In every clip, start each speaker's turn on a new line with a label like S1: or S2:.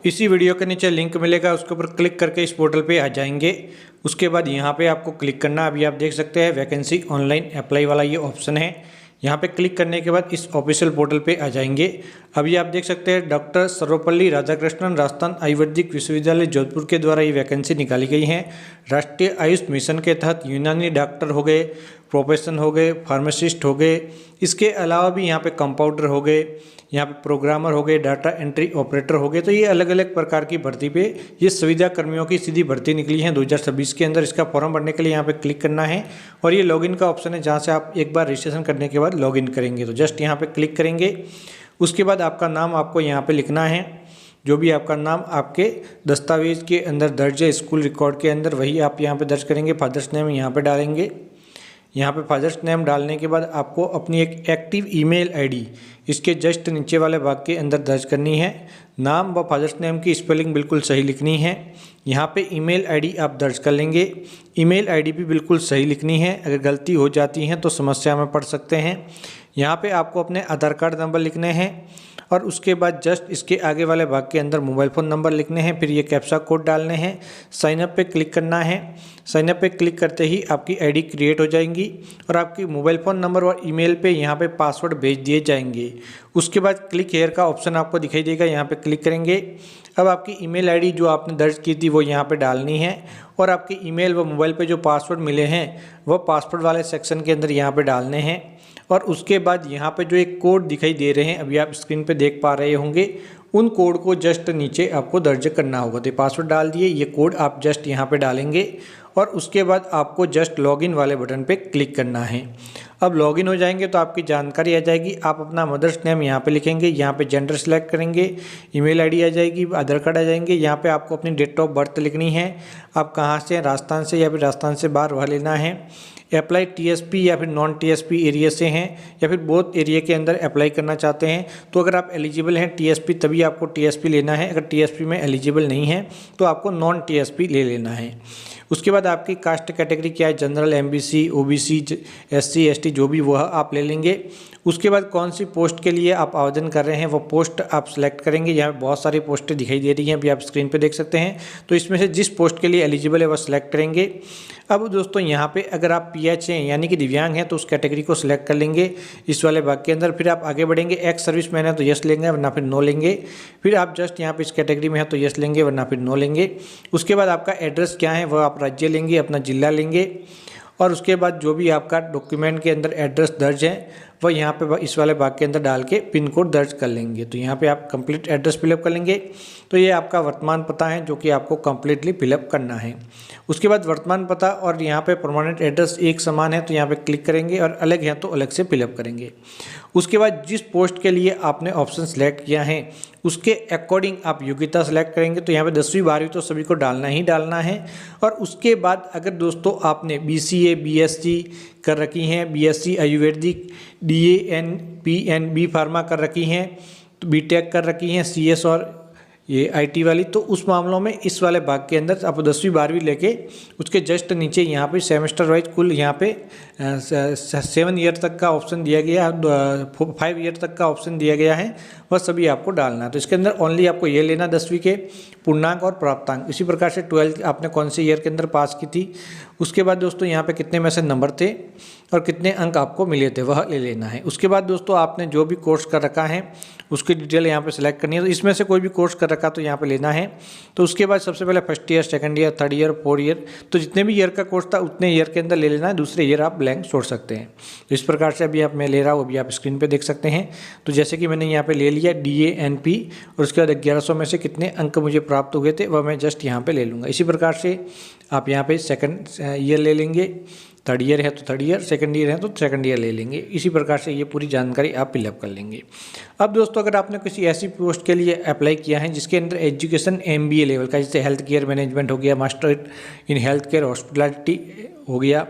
S1: इसी वीडियो के नीचे लिंक मिलेगा, उसके ऊपर क्लिक करके इस पोर्टल पे आ जाएंगे। उसके बाद यहाँ पे आपको क्लिक करना, अभी आप देख सकते हैं वैकेंसी ऑनलाइन अप्लाई वाला ये ऑप्शन है। यहाँ पे क्लिक करने के बाद इस ऑफिशियल पोर्टल पे आ जाएंगे। अभी आप देख सकते हैं डॉक्टर सर्वपल्ली राधाकृष्णन राजस्थान आयुर्वेदिक विश्वविद्यालय जोधपुर के द्वारा ये वैकेंसी निकाली गई है। राष्ट्रीय आयुष मिशन के तहत यूनानी डॉक्टर हो गए, प्रोफेशन हो गए, फार्मासिस्ट हो गए, इसके अलावा भी यहाँ पे कंपाउंडर हो गए, यहाँ पे प्रोग्रामर हो गए, डाटा एंट्री ऑपरेटर हो गए। तो ये अलग अलग प्रकार की भर्ती पे ये सुविधा कर्मियों की सीधी भर्ती निकली है 2026 के अंदर। इसका फॉर्म भरने के लिए यहाँ पे क्लिक करना है और ये लॉगिन का ऑप्शन है, जहाँ से आप एक बार रजिस्ट्रेशन करने के बाद लॉगिन करेंगे। तो जस्ट यहाँ पे क्लिक करेंगे। उसके बाद आपका नाम आपको यहाँ पे लिखना है, जो भी आपका नाम आपके दस्तावेज के अंदर दर्ज है स्कूल रिकॉर्ड के अंदर, वही आप यहाँ पे दर्ज करेंगे। फादर्स नेम यहाँ पे डालेंगे। यहाँ पे फादर्स नेम डालने के बाद आपको अपनी एक एक्टिव ईमेल आईडी इसके जस्ट नीचे वाले भाग के अंदर दर्ज करनी है। नाम व फादर्स नेम की स्पेलिंग बिल्कुल सही लिखनी है। यहाँ पे ईमेल आईडी आप दर्ज कर लेंगे। ईमेल आईडी भी बिल्कुल सही लिखनी है, अगर गलती हो जाती है तो समस्या में पड़ सकते हैं। यहाँ पे आपको अपने आधार कार्ड नंबर लिखने हैं और उसके बाद जस्ट इसके आगे वाले भाग के अंदर मोबाइल फ़ोन नंबर लिखने हैं, फिर ये कैप्चा कोड डालने हैं। साइन अप पे क्लिक करना है। साइन अप पे क्लिक करते ही आपकी आईडी क्रिएट हो जाएंगी और आपकी मोबाइल फ़ोन नंबर और ईमेल पे यहाँ पे पासवर्ड भेज दिए जाएंगे। उसके बाद क्लिक हेयर का ऑप्शन आपको दिखाई देगा, यहाँ पे क्लिक करेंगे। अब आपकी ईमेल आईडी जो आपने दर्ज की थी वो यहाँ पे डालनी है और आपके ईमेल व मोबाइल पे जो पासवर्ड मिले हैं वह पासवर्ड वाले सेक्शन के अंदर यहाँ पे डालने हैं। और उसके बाद यहाँ पे जो एक कोड दिखाई दे रहे हैं, अभी आप स्क्रीन पे देख पा रहे होंगे, उन कोड को जस्ट नीचे आपको दर्ज करना होगा। तो पासवर्ड डाल दिए, ये कोड आप जस्ट यहाँ पे डालेंगे और उसके बाद आपको जस्ट लॉगिन वाले बटन पे क्लिक करना है। अब लॉगिन हो जाएंगे तो आपकी जानकारी आ जाएगी। आप अपना मदर्स नेम यहाँ पे लिखेंगे, यहाँ पे जेंडर सेलेक्ट करेंगे, ईमेल आईडी आ जाएगी, आधार कार्ड आ जाएंगे। यहाँ पे आपको अपनी डेट ऑफ बर्थ लिखनी है, आप कहाँ से हैं, राजस्थान से या फिर राजस्थान से बाहर वह लेना है। अप्लाई टीएसपी या फिर नॉन टीएसपी एरिया से हैं या फिर बोथ एरिया के अंदर अप्लाई करना चाहते हैं। तो अगर आप एलिजिबल हैं टीएसपी तभी आपको टीएसपी लेना है, अगर टीएसपी में एलिजिबल नहीं है तो आपको नॉन टीएसपी ले लेना है। उसके बाद आपकी कास्ट कैटेगरी क्या है, general, MBC, OBC, SC, ST, जो भी वह आप ले लेंगे। उसके बाद कौन सी पोस्ट के लिए आप आवेदन कर रहे हैं वो पोस्ट आप सेलेक्ट करेंगे। यहाँ पे बहुत सारी पोस्टें दिखाई दे रही हैं, अभी आप स्क्रीन पे देख सकते हैं। तो इसमें से जिस पोस्ट के लिए एलिजिबल है वह सिलेक्ट करेंगे। अब दोस्तों यहाँ पे अगर आप पीएच हैं यानी कि दिव्यांग हैं तो उस कैटेगरी को सिलेक्ट कर लेंगे इस वाले भाग के अंदर। फिर आप आगे बढ़ेंगे, एक्स सर्विस मैन है तो यस लेंगे वरना फिर नो लेंगे। फिर आप जस्ट यहाँ पे इस कैटेगरी में है तो यस लेंगे वरना फिर नो लेंगे। उसके बाद आपका एड्रेस क्या है वह आप राज्य लेंगे, अपना जिला लेंगे और उसके बाद जो भी आपका डॉक्यूमेंट के अंदर एड्रेस दर्ज है वह यहाँ पे इस वाले भाग के अंदर डाल के पिन कोड दर्ज कर लेंगे। तो यहाँ पे आप कंप्लीट एड्रेस फिलअप कर लेंगे। तो ये आपका वर्तमान पता है जो कि आपको कंप्लीटली फिलअप करना है। उसके बाद वर्तमान पता और यहाँ पे परमानेंट एड्रेस एक समान है तो यहाँ पे क्लिक करेंगे और अलग है तो अलग से फिलअप करेंगे। उसके बाद जिस पोस्ट के लिए आपने ऑप्शन सेलेक्ट किया है उसके अकॉर्डिंग आप योग्यता सेलेक्ट करेंगे। तो यहाँ पे 10वीं 12वीं तो सभी को डालना ही डालना है। और उसके बाद अगर दोस्तों आपने बीसीए, बीएससी कर रखी हैं, BSc Ayurvedic, DN, PNB pharma कर रखी हैं, तो बीटेक कर रखी हैं, सीएस और ये आईटी वाली, तो उस मामलों में इस वाले भाग के अंदर आप 10वीं 12वीं लेके उसके जस्ट नीचे यहाँ पे सेमेस्टर वाइज कुल यहाँ पे 7 ईयर तक का ऑप्शन दिया गया, 5 ईयर तक का ऑप्शन दिया गया है, वह सभी आपको डालना है। तो इसके अंदर ओनली आपको ये लेना 10वीं के पूर्णांक और प्राप्तांक। इसी प्रकार से 12th आपने कौन से ईयर के अंदर पास की थी। उसके बाद दोस्तों यहाँ पे कितने में से नंबर थे और कितने अंक आपको मिले थे वह ले लेना है। उसके बाद दोस्तों आपने जो भी कोर्स कर रखा है उसकी डिटेल यहाँ पे सेलेक्ट करनी है। तो इसमें से कोई भी कोर्स कर रखा तो यहाँ पे लेना है। तो उसके बाद सबसे पहले first year, second year, third year, 4 year, तो जितने भी ईयर का कोर्स था उतने ईयर के अंदर ले लेना है, दूसरे ईयर आप ब्लैंक छोड़ सकते हैं। तो इस प्रकार से अभी मैं ले रहा हूँ, अभी आप स्क्रीन पर देख सकते हैं। तो जैसे कि मैंने यहाँ पर ले लिया DANP और उसके बाद 1100 में से कितने अंक मुझे प्राप्त हुए थे वह मैं जस्ट यहाँ पर ले लूँगा। इसी प्रकार से आप यहाँ पे सेकंड ईयर ले लेंगे, थर्ड ईयर है तो थर्ड ईयर, सेकंड ईयर है तो सेकंड ईयर ले लेंगे। इसी प्रकार से ये पूरी जानकारी आप फिलअप कर लेंगे। अब दोस्तों अगर आपने किसी ऐसी पोस्ट के लिए अप्लाई किया है जिसके अंदर एजुकेशन MBA लेवल का, जैसे हेल्थ केयर मैनेजमेंट हो गया, master in health care hospitality हो गया,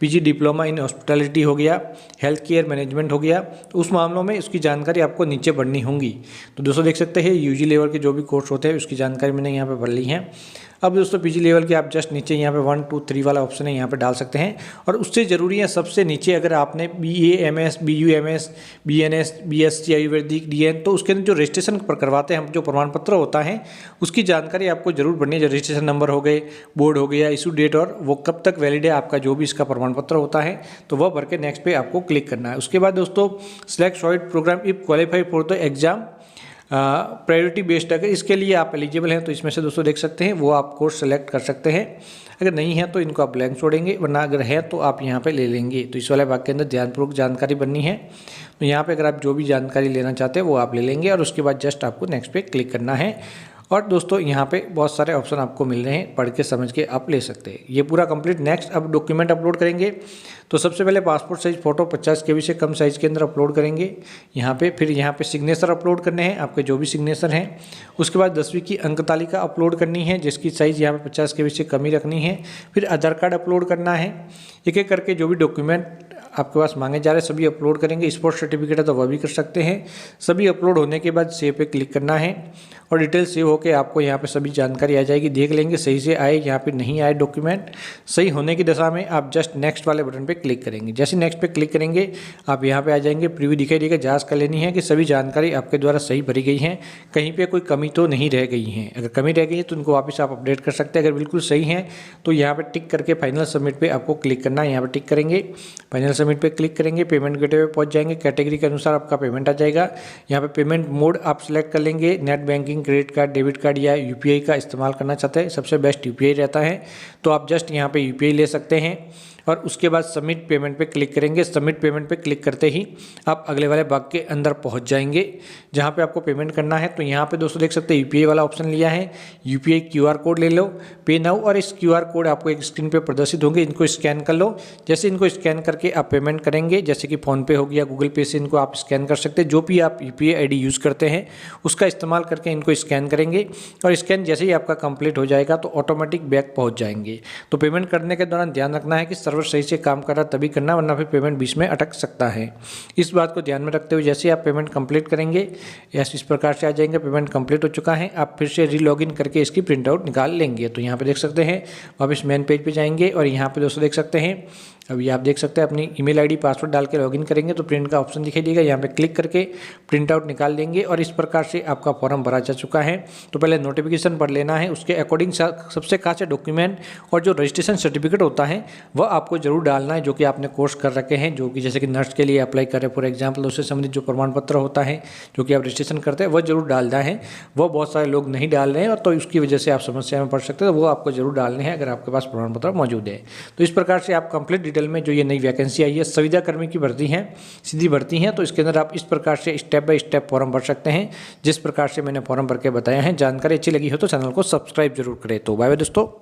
S1: पीजी डिप्लोमा इन हॉस्पिटैलिटी हो गया, हेल्थ केयर मैनेजमेंट हो गया, तो उस मामलों में उसकी जानकारी आपको नीचे भरनी होंगी। तो दोस्तों देख सकते हैं यूजी लेवल के जो भी कोर्स होते हैं उसकी जानकारी मैंने यहाँ पे भर ली है। अब दोस्तों पीजी लेवल के आप जस्ट नीचे यहाँ पे 1, 2, 3 वाला ऑप्शन है यहाँ पे डाल सकते हैं। और उससे ज़रूरी है सबसे नीचे अगर आपने BA MS BUMS BNS BSc Ayurvedic DN, तो उसके अंदर जो रजिस्ट्रेशन पर करवाते हैं हम जो प्रमाण पत्र होता है उसकी जानकारी आपको जरूर भरनी है। जो रजिस्ट्रेशन नंबर हो गए, बोर्ड हो गया, इशू डेट और वो कब तक वैलिड है आपका जो भी इसका प्रमाण पत्र होता है, तो वह भर के नेक्स्ट पे आपको क्लिक करना है। उसके बाद दोस्तों select solid program if qualify for the exam priority based, अगर इसके लिए आप एलिजिबल हैं तो इसमें से दोस्तों देख सकते हैं वो आप कोर्स सेलेक्ट कर सकते हैं। अगर नहीं है तो इनको आप ब्लैंक छोड़ेंगे, वरना अगर है तो आप यहाँ पे ले लेंगे। तो इस वाले भाग के अंदर ध्यानपूर्वक जानकारी बननी है। तो यहाँ पे अगर आप जो भी जानकारी लेना चाहते हैं वो आप ले लेंगे और उसके बाद जस्ट आपको नेक्स्ट पे क्लिक करना है। और दोस्तों यहाँ पे बहुत सारे ऑप्शन आपको मिल रहे हैं, पढ़ के समझ के आप ले सकते हैं। ये पूरा कंप्लीट। नेक्स्ट अब डॉक्यूमेंट अपलोड करेंगे। तो सबसे पहले पासपोर्ट साइज फ़ोटो 50 KB से कम साइज़ के अंदर अपलोड करेंगे यहाँ पे। फिर यहाँ पे सिग्नेचर अपलोड करने हैं, आपके जो भी सिग्नेचर हैं। उसके बाद 10वीं की अंक तालिका अपलोड करनी है जिसकी साइज़ यहाँ पे 50 KB से कम ही रखनी है। फिर आधार कार्ड अपलोड करना है। एक एक करके जो भी डॉक्यूमेंट आपके पास मांगे जा रहे हैं सभी अपलोड करेंगे। स्पोर्ट्स सर्टिफिकेट है तो वह भी कर सकते हैं। सभी अपलोड होने के बाद सेव पे क्लिक करना है और डिटेल सेव होकर आपको यहाँ पे सभी जानकारी आ जाएगी। देख लेंगे सही से आए, यहाँ पे नहीं आए डॉक्यूमेंट। सही होने की दशा में आप जस्ट नेक्स्ट वाले बटन पे क्लिक करेंगे। जैसे नेक्स्ट पे क्लिक करेंगे आप यहाँ पे आ जाएंगे। प्रीव्यू दिखाई देगा। जाँच कर लेनी है कि सभी जानकारी आपके द्वारा सही भरी गई है, कहीं पर कोई कमी तो नहीं रह गई है। अगर कमी रह गई है तो उनको वापस आप अपडेट कर सकते हैं। अगर बिल्कुल सही है तो यहाँ पर टिक करके फाइनल सबमिट पर आपको क्लिक करना है। यहाँ पर टिक करेंगे, फाइनल सबमिट पर क्लिक करेंगे, पेमेंट गेटवे पे पहुंच जाएंगे। कैटेगरी के अनुसार आपका पेमेंट आ जाएगा। यहाँ पे पेमेंट मोड आप सिलेक्ट कर लेंगे। Net banking, credit card, debit card या UPI का इस्तेमाल करना चाहते हैं, सबसे बेस्ट UPI रहता है। तो आप जस्ट यहाँ पे UPI ले सकते हैं और उसके बाद सबमिट पेमेंट पे क्लिक करेंगे। सबमिट पेमेंट पे क्लिक करते ही आप अगले वाले भाग के अंदर पहुंच जाएंगे जहां पे आपको पेमेंट करना है। तो यहाँ पे दोस्तों देख सकते हैं UPI वाला ऑप्शन लिया है। UPI QR कोड ले लो, पे नाउ, और इस QR कोड आपको एक स्क्रीन पे प्रदर्शित होंगे, इनको स्कैन कर लो। जैसे इनको स्कैन करके आप पेमेंट करेंगे, जैसे कि फ़ोनपे हो गया, गूगल पे से इनको आप स्कैन कर सकते हैं। जो भी आप UPI ID यूज़ करते हैं उसका इस्तेमाल करके इनको स्कैन करेंगे और स्कैन जैसे ही आपका कंप्लीट हो जाएगा तो ऑटोमेटिक बैक पहुँच जाएंगे। तो पेमेंट करने के दौरान ध्यान रखना है कि सर्वर सही से काम कर रहा तभी करना, वरना फिर पेमेंट बीच में अटक सकता है। इस बात को ध्यान में रखते हुए जैसे आप पेमेंट कंप्लीट करेंगे इस प्रकार से आ जाएंगे। पेमेंट कंप्लीट हो चुका है। आप फिर से रीलॉगिन करके इसकी प्रिंट आउट निकाल लेंगे। तो यहाँ पे देख सकते हैं वापस मेन पेज पे जाएंगे और यहाँ पे दोस्तों देख सकते हैं अभी आप देख सकते हैं अपनी ईमेल आईडी पासवर्ड डाल के लॉगिन करेंगे तो प्रिंट का ऑप्शन दिखाई देगा। यहाँ पे क्लिक करके प्रिंट आउट निकाल लेंगे और इस प्रकार से आपका फॉर्म भरा जा चुका है। तो पहले नोटिफिकेशन पढ़ लेना है, उसके अकॉर्डिंग सबसे खास डॉक्यूमेंट और जो रजिस्ट्रेशन सर्टिफिकेट होता है वह आपको जरूर डालना है जो कि आपने कोर्स कर रखे हैं, जो कि जैसे कि नर्स के लिए अप्लाई करें फॉर एग्जाम्पल, उससे संबंधित जो प्रमाण पत्र होता है जो कि आप रजिस्ट्रेशन करते हैं वह जरूर डालना है। वह बहुत सारे लोग नहीं डाल रहे हैं और तो उसकी वजह से आप समस्या में पड़ सकते हैं, तो वो आपको जरूर डालने हैं अगर आपके पास प्रमाण पत्र मौजूद है। तो इस प्रकार से आप कंप्लीट डिटेल में जो ये नई वैकेंसी आई है संविदा कर्मी की भर्ती है, सीधी भर्ती है, तो इसके अंदर आप इस प्रकार से स्टेप बाय स्टेप फॉर्म भर सकते हैं जिस प्रकार से मैंने फॉर्म भर के बताया है। जानकारी अच्छी लगी हो तो चैनल को सब्सक्राइब जरूर करें। तो बाय बाय दोस्तों।